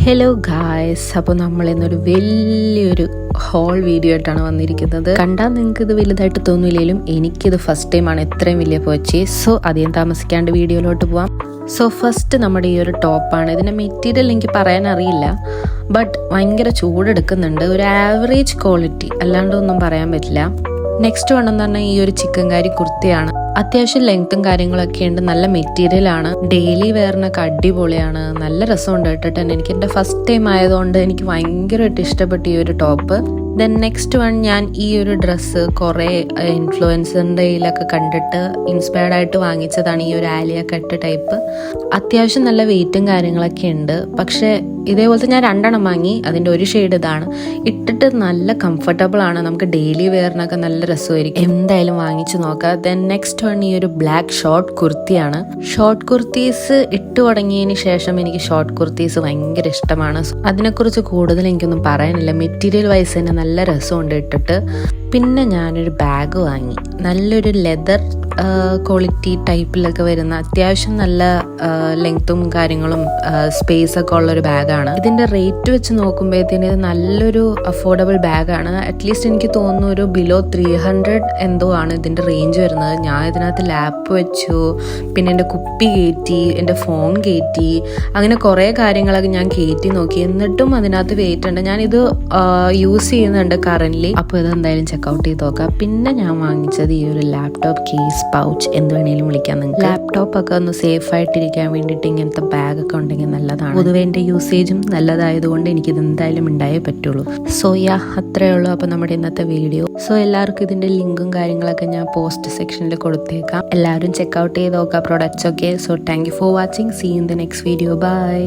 Hello guys, അപ്പോൾ നമ്മളിന്നൊരു വലിയൊരു whole video ആയിട്ടാണ് വന്നിരിക്കുന്നത്. കണ്ടാൽ നിങ്ങൾക്ക് ഇത് വലുതായിട്ട് തോന്നില്ലെങ്കിലും എനിക്കിത് ഫസ്റ്റ് ടൈമാണ് ഇത്രയും വലിയ പർച്ചേസ്. സോ അധികം താമസിക്കാണ്ട് വീഡിയോയിലോട്ട് പോവാം. സോ ഫസ്റ്റ് നമ്മുടെ ഈ ഒരു ടോപ്പാണ്. ഇതിൻ്റെ മെറ്റീരിയൽ എനിക്ക് പറയാൻ അറിയില്ല, ബട്ട് ഭയങ്കര ചൂടെടുക്കുന്നുണ്ട്. ഒരു ആവറേജ് ക്വാളിറ്റി, അല്ലാണ്ട് ഒന്നും പറയാൻ പറ്റില്ല. നെക്സ്റ്റ് വേണമെന്ന് പറഞ്ഞാൽ ഈ ഒരു ചിക്കൻ കാരി കുർത്തിയാണ്. അത്യാവശ്യം ലെങ്ത്തും കാര്യങ്ങളൊക്കെ ഉണ്ട്. നല്ല മെറ്റീരിയലാണ്. ഡെയിലി വെയറിനൊക്കെ അടിപൊളിയാണ്. നല്ല രസമുണ്ട് ഇട്ടിട്ട് തന്നെ. എനിക്ക് എൻ്റെ ഫസ്റ്റ് ടൈം ആയതുകൊണ്ട് എനിക്ക് ഭയങ്കരമായിട്ട് ഇഷ്ടപ്പെട്ടു ഈ ഒരു ടോപ്പ്. ദെൻ നെക്സ്റ്റ് വൺ, ഞാൻ ഈ ഒരു ഡ്രസ്സ് കുറേ ഇൻഫ്ലുവൻസറിൻ്റെ കയ്യിലൊക്കെ കണ്ടിട്ട് ഇൻസ്പയർഡ് ആയിട്ട് വാങ്ങിച്ചതാണ്. ഈ ഒരു ആലിയ കട്ട് ടൈപ്പ്. അത്യാവശ്യം നല്ല വെയിറ്റും കാര്യങ്ങളൊക്കെ ഉണ്ട്. പക്ഷേ ഇതേപോലത്തെ ഞാൻ 2 വാങ്ങി. അതിൻ്റെ ഒരു ഷെയ്ഡ് ഇതാണ്. ഇട്ടിട്ട് നല്ല കംഫർട്ടബിൾ ആണ്. നമുക്ക് ഡെയിലി വെയറിനൊക്കെ നല്ല രസമായിരിക്കും. എന്തായാലും വാങ്ങിച്ചു നോക്കാം. ദെൻ നെക്സ്റ്റ് വൺ, ഈ ഒരു ബ്ലാക്ക് ഷോർട്ട് കുർത്തിയാണ്. ഷോർട്ട് കുർത്തീസ് ഇട്ട് തുടങ്ങിയതിന് ശേഷം എനിക്ക് ഷോർട്ട് കുർത്തീസ് ഭയങ്കര ഇഷ്ടമാണ്. അതിനെക്കുറിച്ച് കൂടുതൽ എനിക്കൊന്നും പറയാനില്ല. മെറ്റീരിയൽ വൈസ് തന്നെ നല്ല രസമുണ്ട് ഇട്ടിട്ട്. പിന്നെ ഞാനൊരു ബാഗ് വാങ്ങി. നല്ലൊരു ലെതർ ക്വാളിറ്റി ടൈപ്പിലൊക്കെ വരുന്ന അത്യാവശ്യം നല്ല ലെങ്ത്തും കാര്യങ്ങളും സ്പേസ് ഒക്കെ ഉള്ളൊരു ബാഗാണ്. ഇതിൻ്റെ റേറ്റ് വെച്ച് നോക്കുമ്പോഴത്തേന് ഇത് നല്ലൊരു അഫോർഡബിൾ ബാഗാണ്. അറ്റ്ലീസ്റ്റ് എനിക്ക് തോന്നുന്നു ഒരു ബിലോ 300 എന്തോ ആണ് ഇതിൻ്റെ റേഞ്ച് വരുന്നത്. ഞാൻ ഇതിനകത്ത് ലാപ്പ് വെച്ചു, പിന്നെ എൻ്റെ കുപ്പി കയറ്റി, എൻ്റെ ഫോൺ കയറ്റി, അങ്ങനെ കുറേ കാര്യങ്ങളൊക്കെ ഞാൻ കയറ്റി നോക്കി. എന്നിട്ടും അതിനകത്ത് വെയിറ്റ് ഉണ്ട്. ഞാനിത് യൂസ് ചെയ്യുന്നുണ്ട് കറൻ്റ്ലി. അപ്പോൾ ഇതെന്തായാലും ചെക്കൗട്ട് ചെയ്ത് നോക്കാം. പിന്നെ ഞാൻ വാങ്ങിച്ചത് ഈ ഒരു ലാപ്ടോപ്പ് കേസ്, പൗച്ച് എന്ന് വേണേലും വിളിക്കാം നിങ്ങൾക്ക്. ലാപ്ടോപ്പ് ഒക്കെ ഒന്ന് സേഫ് ആയിട്ടിരിക്കാൻ വേണ്ടിയിട്ട് ഇങ്ങനത്തെ ബാഗൊക്കെ ഉണ്ടെങ്കിൽ നല്ലതാണ്. പൊതുവെ എൻ്റെ യൂസേജും നല്ലതായതുകൊണ്ട് എനിക്കിത് എന്തായാലും ഉണ്ടായേ പറ്റുള്ളൂ. സോ അത്രയേ ഉള്ളൂ അപ്പോൾ നമ്മുടെ ഇന്നത്തെ വീഡിയോ. സോ എല്ലാവർക്കും ഇതിൻ്റെ ലിങ്കും കാര്യങ്ങളൊക്കെ ഞാൻ പോസ്റ്റ് സെക്ഷനിൽ കൊടുത്തേക്കാം. എല്ലാവരും ചെക്കൗട്ട് ചെയ്ത് നോക്കാം പ്രൊഡക്ട്സ് ഒക്കെ. So thank you for watching. See in the next video. By.